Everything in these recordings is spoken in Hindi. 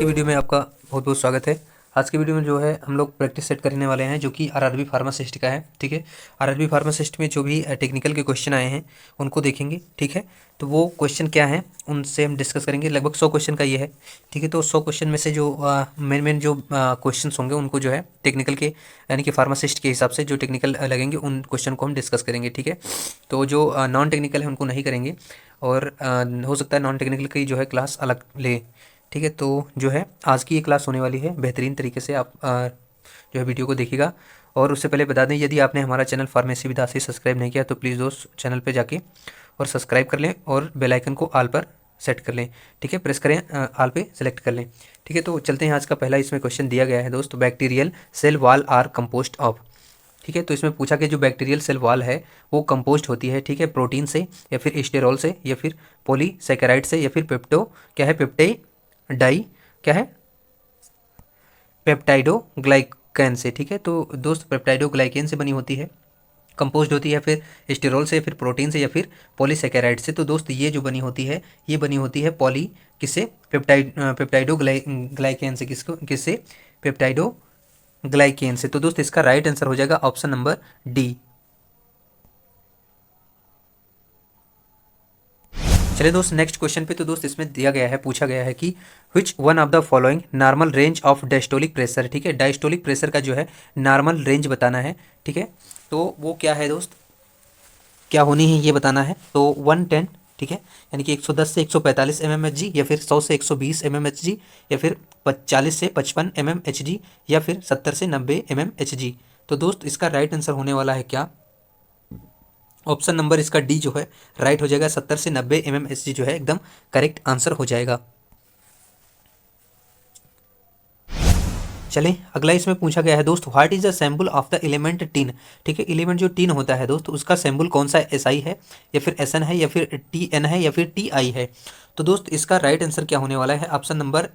की वीडियो में आपका बहुत बहुत स्वागत है। आज की वीडियो में जो है हम लोग प्रैक्टिस सेट करने वाले हैं जो कि आरआरबी फार्मासिस्ट का है। ठीक है, आरआरबी फार्मासिस्ट में जो भी टेक्निकल के क्वेश्चन आए हैं उनको देखेंगे। ठीक है, तो वो क्वेश्चन क्या हैं उनसे हम डिस्कस करेंगे। लगभग 100 क्वेश्चन का ये है। ठीक है, तो 100 क्वेश्चन में से जो मेन जो क्वेश्चन होंगे उनको जो है टेक्निकल के यानी कि फार्मासिस्ट के हिसाब से जो टेक्निकल लगेंगे उन क्वेश्चन को हम डिस्कस करेंगे। ठीक है, तो जो नॉन टेक्निकल है उनको नहीं करेंगे और हो सकता है नॉन टेक्निकल की जो है क्लास अलग ले। ठीक है, तो जो है आज की ये क्लास होने वाली है। बेहतरीन तरीके से आप जो है वीडियो को देखिएगा। और उससे पहले बता दें, यदि आपने हमारा चैनल फार्मेसी विद से सब्सक्राइब नहीं किया तो प्लीज़ दोस्त चैनल पे जाके और सब्सक्राइब कर लें और बेल आइकन को ऑल पर सेट कर लें। ठीक है, प्रेस करें, ऑल पे सेलेक्ट कर लें। ठीक है, तो चलते हैं। आज का पहला इसमें क्वेश्चन दिया गया है दोस्त, bacterial cell wall are composed of. ठीक है, तो इसमें पूछा कि जो बैक्टीरियल सेल वॉल है वो कंपोस्ट होती है, ठीक है, प्रोटीन से या फिर स्टेरॉल से या फिर पॉलीसैकेराइड से या फिर पेप्टो क्या है पेप्टाइडाई क्या है पेप्टाइडोग्लाइकन से। ठीक है, तो दोस्त पेप्टाइडोग्लाइकन से बनी होती है, कंपोस्ट होती है, फिर स्टेरॉल से, फिर प्रोटीन से या फिर पॉलीसैकेराइड से। तो दोस्त ये जो बनी होती है ये बनी होती है पॉली किससे पेप्टाइडोग्लाइकन से, किससे पेप्टाइडोग्लाइकन से। तो दोस्त इसका राइट आंसर हो जाएगा ऑप्शन नंबर डी। चलिए दोस्त नेक्स्ट क्वेश्चन पे। तो दोस्त इसमें दिया गया है, पूछा गया है कि which one of the following normal range of diastolic pressure. ठीक है, डायस्टोलिक प्रेशर का जो है नॉर्मल रेंज बताना है। ठीक है, तो वो क्या है दोस्त, क्या होनी है ये बताना है। तो 110, ठीक है, यानी कि 110 से 145 mmHg या फिर 100 से 120 mmHg या फिर 40 से 55 mmHg या फिर 70 से 90 mmHg। तो दोस्त इसका राइट आंसर होने वाला है क्या, ऑप्शन नंबर इसका डी जो है राइट हो जाएगा। 70 से 90 mmHg जो है एकदम करेक्ट आंसर हो जाएगा। चलें अगला इसमें पूछा गया है दोस्त, what is the symbol of the element tin. ठीक है, एलिमेंट जो टिन होता है दोस्त उसका सिंबल कौन सा है, एस आई है या फिर एस एन है या फिर टी एन है या फिर टी आई है। तो दोस्त इसका राइट आंसर क्या होने वाला है, ऑप्शन नंबर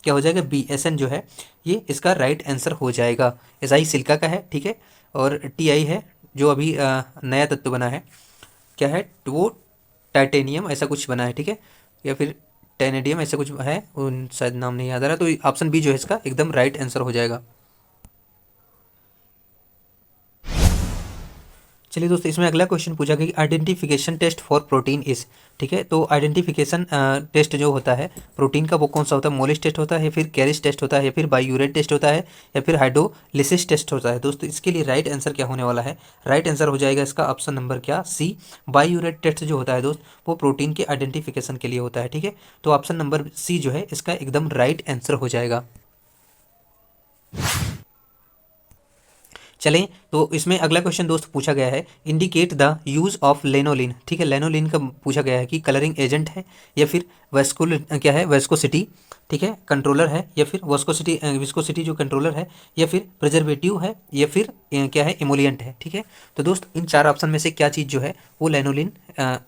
क्या हो जाएगा बी, एस एन जो है ये इसका राइट आंसर हो जाएगा। एस आई सिल्का का है, ठीक है, और टी आई है जो अभी नया तत्व बना है, क्या है वो टाइटेनियम ऐसा कुछ बना है। ठीक है, या फिर टेनेडियम ऐसा कुछ है, उन शायद नाम नहीं याद आ रहा। तो ऑप्शन बी जो है इसका एकदम राइट आंसर हो जाएगा। चलिए दोस्तों इसमें अगला क्वेश्चन पूछा गया कि identification test for protein is. ठीक है, तो आइडेंटिफिकेशन टेस्ट जो होता है प्रोटीन का वो कौन सा होता है, मोलिस टेस्ट होता है या फिर कैरिस टेस्ट होता है या फिर बायूरेट टेस्ट होता है या फिर हाइड्रोलिसिस टेस्ट होता है। दोस्तों इसके लिए राइट आंसर क्या होने वाला है, राइट आंसर हो जाएगा इसका ऑप्शन नंबर क्या सी, बायूरेट टेस्ट जो होता है दोस्त वो प्रोटीन के आइडेंटिफिकेशन के लिए होता है। ठीक है, तो ऑप्शन नंबर सी जो है इसका एकदम राइट आंसर हो जाएगा। चलें तो इसमें अगला क्वेश्चन दोस्त पूछा गया है, indicate the use of lanolin. ठीक है, लेनोलिन का पूछा गया है कि कलरिंग एजेंट है या फिर वेस्कुल क्या है वेस्कोसिटी, ठीक है, कंट्रोलर है या फिर विस्कोसिटी जो कंट्रोलर है या फिर प्रिजर्वेटिव है या फिर क्या है इमोलियंट है। ठीक है, तो दोस्त इन चार ऑप्शन में से क्या चीज़ जो है वो लेनोलिन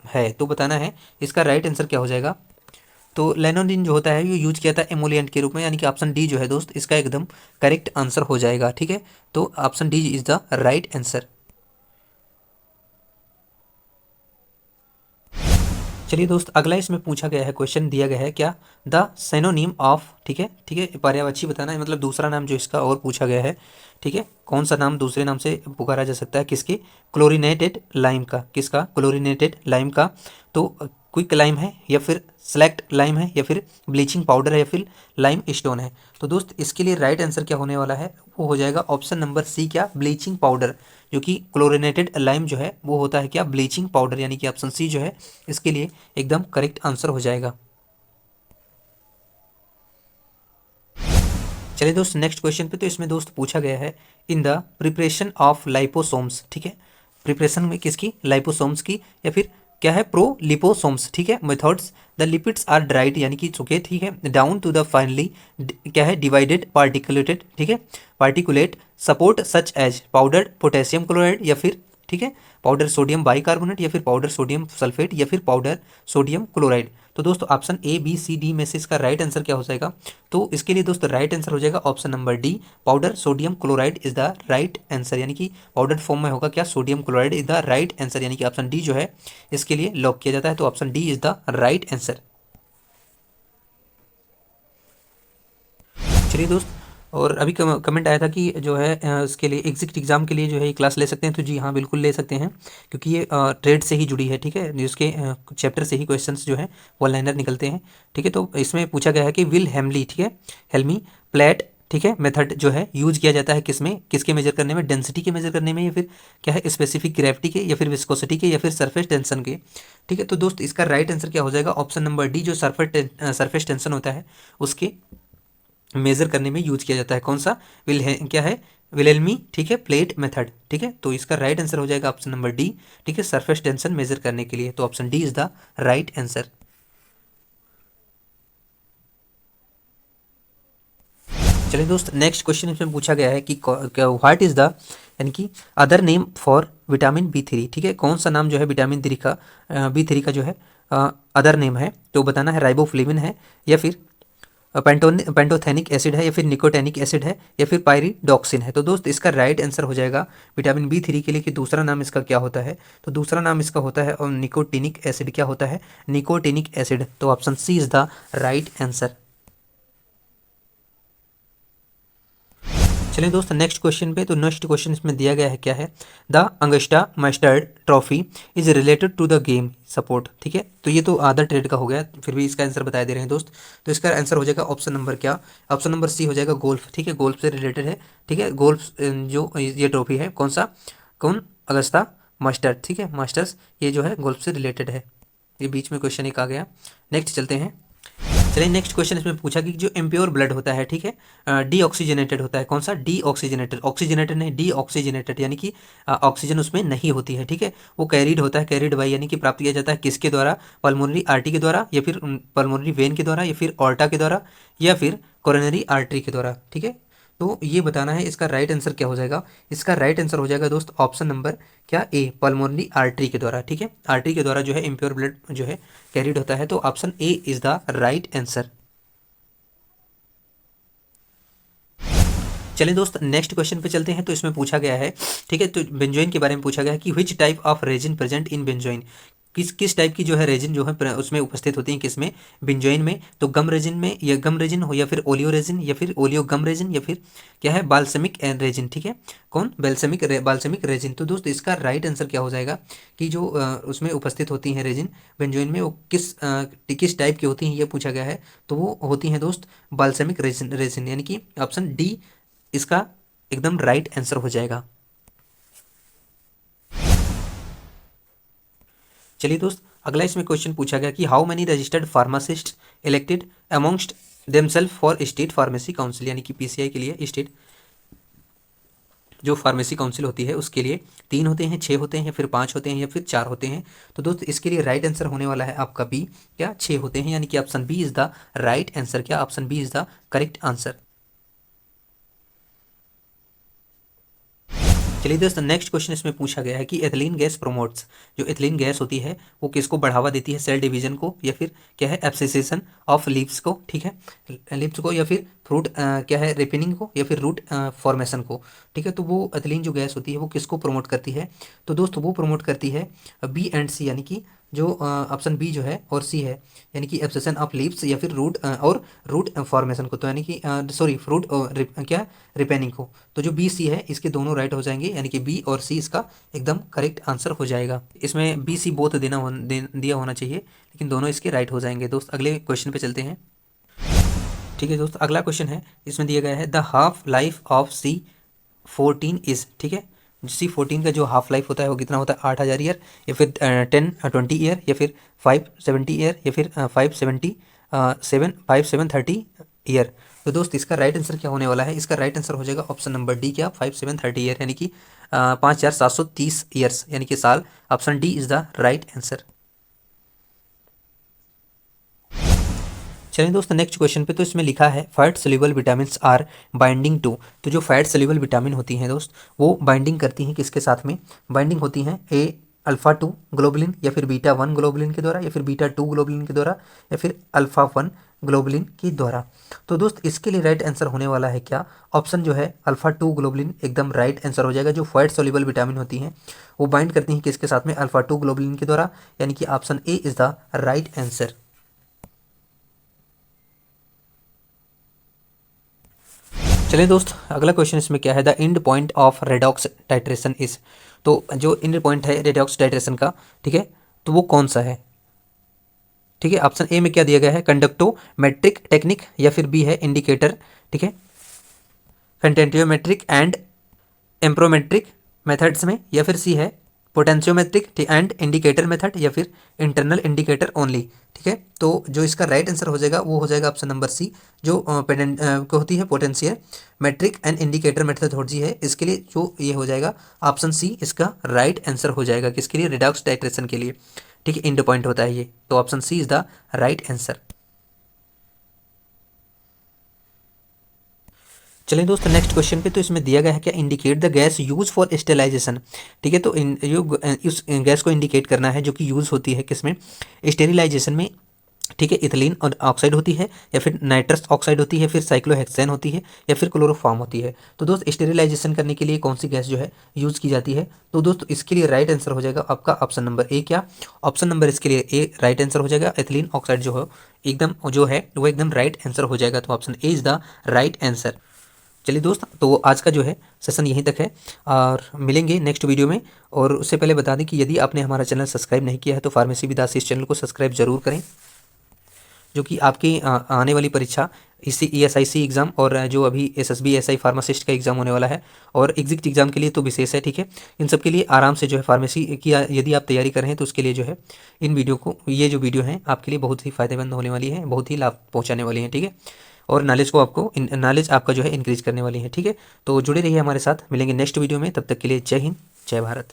है, तो बताना है इसका राइट आंसर क्या हो जाएगा। तो लेनोलिन जो होता है ये यूज किया था एमोलिएंट के रूप में, यानी कि ऑप्शन डी जो है दोस्त इसका एकदम करेक्ट आंसर हो जाएगा। ठीक है, तो option D is the right answer. चलिए दोस्त अगला इसमें पूछा गया है, क्वेश्चन दिया गया है क्या, द सिनोनिम ऑफ। ठीक है, ठीक है, पर्यायवाची बताना है, मतलब दूसरा नाम जो इसका और पूछा गया है। ठीक है, कौन सा नाम दूसरे नाम से पुकारा जा सकता है किसके, क्लोरीनेटेड लाइम का, किसका क्लोरीनेटेड लाइम का। तो क्विक लाइम है या फिर सेलेक्ट लाइम है या फिर ब्लीचिंग पाउडर है या फिर लाइम स्टोन है। तो दोस्त इसके लिए राइट आंसर क्या होने वाला है, वो हो जाएगा ऑप्शन नंबर सी क्या ब्लीचिंग पाउडर, जो कि क्लोरीनेटेड लाइम जो है वो होता है क्या ब्लीचिंग पाउडर, यानी कि ऑप्शन सी जो है इसके लिए एकदम करेक्ट आंसर हो जाएगा। चलिए दोस्त नेक्स्ट क्वेश्चन पे। तो इसमें दोस्त पूछा गया है, in the preparation of liposomes. ठीक है, प्रिपरेशन में किसकी, लाइपोसोम्स की या फिर क्या है प्रो लिपोसोम्स। ठीक है, methods, the lipids are dried यानी कि चुके, ठीक है, डाउन टू द फाइनली क्या है डिवाइडेड पार्टिकुलेटेड, ठीक है, particulate support such as powder potassium chloride या फिर, ठीक है, पाउडर सोडियम बाइकार्बोनेट या फिर पाउडर सोडियम सल्फेट या फिर पाउडर सोडियम क्लोराइड। तो दोस्तों option A B C D में से इसका राइट आंसर क्या हो जाएगा, तो इसके लिए दोस्तों राइट आंसर हो जाएगा option number D, powder sodium chloride is the right answer, यानी कि पाउडर फॉर्म में होगा क्या sodium chloride is the right answer, यानी कि ऑप्शन डी जो है इसके लिए लॉक किया जाता है। तो option D is the right answer. चलिए दोस्त, और अभी कमेंट आया था कि जो है इसके लिए एग्जिट एग्ज़ाम के लिए जो है ये क्लास ले सकते हैं, तो जी हाँ बिल्कुल ले सकते हैं, क्योंकि ये ट्रेड से ही जुड़ी है, ठीक है, जिसके चैप्टर से ही क्वेश्चंस जो है वन लाइनर निकलते हैं, ठीक है। तो इसमें पूछा गया है कि विल हेमली, ठीक है, हेल्मी प्लेट, ठीक है, मेथड जो है यूज किया जाता है किसमें, किसके मेजर करने में, डेंसिटी के मेजर करने में, या फिर क्या है स्पेसिफिक ग्रेविटी के, या फिर विस्कोसिटी के, या फिर सरफेस टेंशन के, ठीक है। तो दोस्त इसका राइट आंसर क्या हो जाएगा, ऑप्शन नंबर डी, जो सरफेस टेंशन होता है उसके मेजर करने में यूज किया जाता है। कौन सा, विल है क्या है, विलेल्मी, ठीक है, प्लेट मेथड, ठीक है। तो इसका राइट आंसर हो जाएगा ऑप्शन नंबर डी, ठीक है, सरफेस टेंशन मेजर करने के लिए। तो option D is the right answer. चलिए दोस्त, नेक्स्ट क्वेश्चन इसमें पूछा गया है कि व्हाट इज द, यानी कि other name for vitamin B three, ठीक है, कौन सा नाम जो है विटामिन थ्री का, बी थ्री का जो है अदर नेम है, तो बताना है राइबोफ्लेविन है, या फिर पेंटोथेनिक एसिड है, या फिर निकोटेनिक एसिड है, या फिर पायरिडॉक्सिन है। तो दोस्त इसका राइट आंसर हो जाएगा विटामिन बी थ्री के लिए कि दूसरा नाम इसका क्या होता है, तो दूसरा नाम इसका होता है और निकोटिनिक एसिड, क्या होता है, निकोटिनिक एसिड। तो option C is the right answer. चलिए दोस्त, नेक्स्ट क्वेश्चन पे, तो नेक्स्ट क्वेश्चन इसमें दिया गया है क्या है, the angsta mustard trophy is related to the game support, ठीक है। तो ये तो आधा ट्रेड का हो गया, फिर भी इसका आंसर बता दे रहे हैं दोस्त। तो इसका आंसर हो जाएगा ऑप्शन नंबर क्या, ऑप्शन नंबर सी हो जाएगा गोल्फ, ठीक है, गोल्फ से रिलेटेड है, ठीक है। गोल्फ जो ये ट्रॉफी है, कौन सा, कौन, अगस्ता मस्टर्ड, ठीक है, मास्टर्स, ये जो है गोल्फ से रिलेटेड है। ये बीच में क्वेश्चन एक आ गया। नेक्स्ट चलते हैं। चलिए नेक्स्ट क्वेश्चन इसमें पूछा कि जो इम्प्योर ब्लड होता है, ठीक है, डी ऑक्सीजनेटेड होता है, कौन सा, डी ऑक्सीजनेटेड, ऑक्सीजनेटेड नहीं, डी ऑक्सीजनेटेड, यानी कि ऑक्सीजन उसमें नहीं होती है, ठीक है। वो कैरिड होता है, कैरिड बाई, यानी कि प्राप्त किया जाता है किसके द्वारा, पल्मोनरी आर्टरी के द्वारा, या फिर पल्मोनरी वेन के द्वारा, या फिर ऑर्टा के द्वारा, या फिर कोरोनरी आर्टरी के द्वारा, ठीक है। तो ये बताना है इसका राइट आंसर क्या हो जाएगा। इसका राइट आंसर हो जाएगा दोस्त ऑप्शन नंबर क्या, ए, पल्मोनरी आर्टरी के द्वारा, ठीक है, आर्टरी के द्वारा जो है इम्प्योर ब्लड जो है कैरिड होता है। तो option A is the right answer. चलिए दोस्त, नेक्स्ट क्वेश्चन पे चलते हैं। तो इसमें पूछा गया है, ठीक है, तो बेंजोइन के बारे में पूछा गया है कि which type of resin present in benzoin, किस टाइप की जो है रेजिन जो है उसमें उपस्थित होती है, किसमें, बेंजोइन में। तो गम रेजिन में, या गम रेजिन हो, या फिर ओलियो रेजिन, या फिर ओलियो गम रेजिन, या फिर क्या है, बाल्समिक रेजिन, ठीक है, कौन, बाल्समिक रेजिन। तो दोस्त इसका राइट आंसर क्या हो जाएगा कि जो उसमें उपस्थित होती हैं रेजिन बेंजोइन में, वो किस टाइप की होती हैं, ये पूछा गया है। तो वो होती हैं दोस्त बाल्समिक रेजिन, यानी कि ऑप्शन डी इसका एकदम राइट आंसर हो जाएगा। चलिए दोस्त, अगला इसमें क्वेश्चन पूछा गया कि how many registered pharmacist elected amongst themselves for state pharmacy council, यानी कि पीसीआई के लिए स्टेट जो फार्मेसी काउंसिल होती है उसके लिए 3 होते हैं, 6 होते हैं, या फिर 5 होते हैं, या फिर 4 होते हैं। तो दोस्त इसके लिए राइट आंसर होने वाला है आपका बी, क्या, 6 होते हैं, यानी कि option B is the right answer, क्या, option B is the correct answer. चलिए दोस्तों, नेक्स्ट क्वेश्चन इसमें पूछा गया है कि एथिलीन गैस प्रोमोट्स, जो एथिलीन गैस होती है वो किसको बढ़ावा देती है, सेल डिवीजन को, या फिर क्या है, एब्सिसेशन ऑफ लीव्स को, ठीक है, लीव्स को, या फिर फ्रूट क्या है, रिपेनिंग को, या फिर रूट फॉर्मेशन को, ठीक है। तो वो एथिलीन जो गैस होती है वो किसको प्रमोट करती है, तो दोस्तों वो प्रमोट करती है बी एंड सी, यानी कि जो ऑप्शन बी जो है और सी है, यानी कि एब्सेशन ऑफ लीव्स, या फिर रूट और रूट फॉर्मेशन को, तो यानी कि सॉरी फ्रूट और क्या, रिपेनिंग को। तो जो बी सी है इसके दोनों राइट हो जाएंगे, यानी कि बी और सी इसका एकदम करेक्ट आंसर हो जाएगा। इसमें बी सी बोथ दिया होना चाहिए, लेकिन दोनों इसके राइट हो जाएंगे। दोस्त अगले क्वेश्चन पे चलते हैं। ठीक है दोस्त, अगला क्वेश्चन है, इसमें दिया गया है the half life of C14 is, ठीक है, C14 का जो हाफ लाइफ होता है वो कितना होता है, 8000 ईयर, या फिर 1020 ईयर, या फिर 570 ईयर, या फिर 5730 ईयर। तो दोस्त इसका राइट आंसर क्या होने वाला है, इसका राइट आंसर हो जाएगा ऑप्शन नंबर डी, क्या, 5730 ईयर, यानी कि 5730 ईयर्स, यानी कि साल। Option D is the right answer. चलिए दोस्तों, नेक्स्ट क्वेश्चन पे, तो इसमें लिखा है fat soluble vitamin are binding to. तो जो फैट सोल्यूबल विटामिन होती हैं दोस्त, वो बाइंडिंग करती हैं किसके साथ में, बाइंडिंग होती हैं ए अल्फा 2 ग्लोबुलिन, या फिर बीटा 1 ग्लोबुलिन के द्वारा, या फिर बीटा 2 ग्लोबुलिन के द्वारा, या फिर अल्फा 1 ग्लोबुलिन के द्वारा। तो दोस्त इसके लिए राइट आंसर होने वाला है क्या, ऑप्शन जो है अल्फा 2 ग्लोबुलिन एकदम राइट आंसर हो जाएगा। जो फैट सोल्यूबल विटामिन होती हैं वो बाइंड करती हैं किसके साथ में, अल्फा 2 ग्लोबुलिन के द्वारा, यानी कि option A is the right answer. चलिए दोस्त, अगला क्वेश्चन इसमें क्या है, the end point of redox titration is. तो जो एंड पॉइंट है रेडॉक्स टाइट्रेशन का, ठीक है, तो वो कौन सा है? ठीक है, ऑप्शन ए में क्या दिया गया है, कंडक्टोमेट्रिक टेक्निक, या फिर बी है इंडिकेटर, ठीक है, कंटेंटियोमेट्रिक एंड एम्प्रोमेट्रिक मेथड्स में, या फिर सी है पोटेंशियोमेट्रिक एंड इंडिकेटर मेथड, या फिर इंटरनल इंडिकेटर ओनली। ठीक है, तो जो इसका राइट आंसर हो जाएगा वो हो जाएगा ऑप्शन नंबर सी, जो को होती है potential metric and indicator methodology है, इसके लिए जो ये हो जाएगा ऑप्शन सी इसका राइट आंसर हो जाएगा, किसके लिए, रिडक्स टाइट्रेशन के लिए। ठीक है, एंड पॉइंट होता है ये, तो option C is the right answer. चलिए दोस्त, नेक्स्ट क्वेश्चन पे, तो इसमें दिया गया है क्या, indicate the gas use for sterilisation. ठीक है, तो इस गैस को इंडिकेट करना है जो कि यूज़ होती है किसमें, स्टेरिलाइजेशन में। ठीक है, इथिलीन और ऑक्साइड होती है, या फिर नाइट्रस ऑक्साइड होती है, फिर साइक्लोहेक्सेन होती है, या फिर क्लोरोफॉर्म होती है। तो दोस्त, स्टेरिलाइजेशन करने के लिए कौन सी गैस जो है यूज़ की जाती है? तो दोस्त इसके लिए राइट आंसर हो जाएगा आपका ऑप्शन नंबर ए। क्या ऑप्शन नंबर इसके लिए ए राइट आंसर हो जाएगा, एथिलीन ऑक्साइड जो है एकदम जो है वो एकदम राइट आंसर हो जाएगा, तो option A is the right answer. चलिए दोस्त, तो आज का जो है सेशन यहीं तक है, और मिलेंगे नेक्स्ट वीडियो में। और उससे पहले बता दें कि यदि आपने हमारा चैनल सब्सक्राइब नहीं किया है तो फार्मेसी विद आशीष चैनल को सब्सक्राइब जरूर करें, जो कि आपकी आने वाली परीक्षा इसी ESIC एग्ज़ाम और जो अभी SSB SI फार्मासिस्ट का एग्ज़ाम होने वाला है, और एग्जिट एग्ज़ाम के लिए तो विशेष है। ठीक है, इन सब के लिए आराम से जो है फार्मेसी की यदि आप तैयारी कर रहे हैं तो उसके लिए जो है इन वीडियो को, ये जो वीडियो है आपके लिए बहुत ही फ़ायदेमंद होने वाली है, बहुत ही लाभ पहुँचाने वाली है। ठीक है, और नॉलेज को आपको नॉलेज आपका जो है इंक्रीज करने वाली है। ठीक है, तो जुड़े रहिए हमारे साथ, मिलेंगे नेक्स्ट वीडियो में, तब तक के लिए जय हिंद, जय भारत।